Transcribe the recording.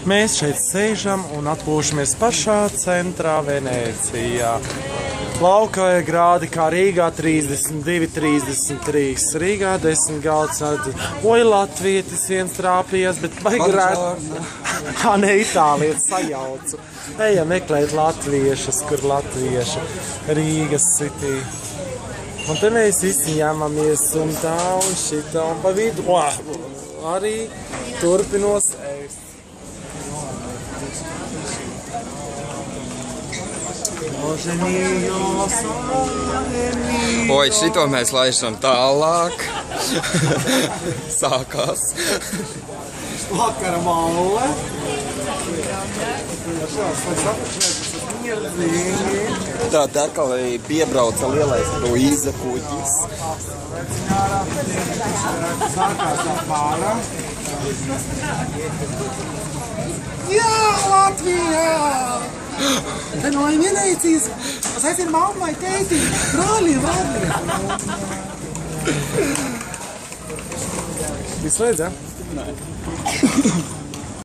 Mēs šeit sēžam un atpūšamies pašā centrā Venecijā. Lauka grādi kā Rīgā 32, 33. Rīgā 10 galds. Oi, latvietis viens trāpījās, bet baigurētu. Ne, itālietis sajaucu. Ejam meklēt latviešus, kur latvieši. Rīgas city. Un te mēs visi ņemamies un tā un šitā un pa vidu. Arī turpinos ēst. Oi, šito mēs laišam tālāk. Sākās. Vakara malle. Tā atkal piebrauca lielais kruīza kuģis. Sākās tā pāra. Jā, Latvijā! Te no Venecijas. Tas aizvien mammai, tētī, brāļiem. Viss redz, ja? Nē.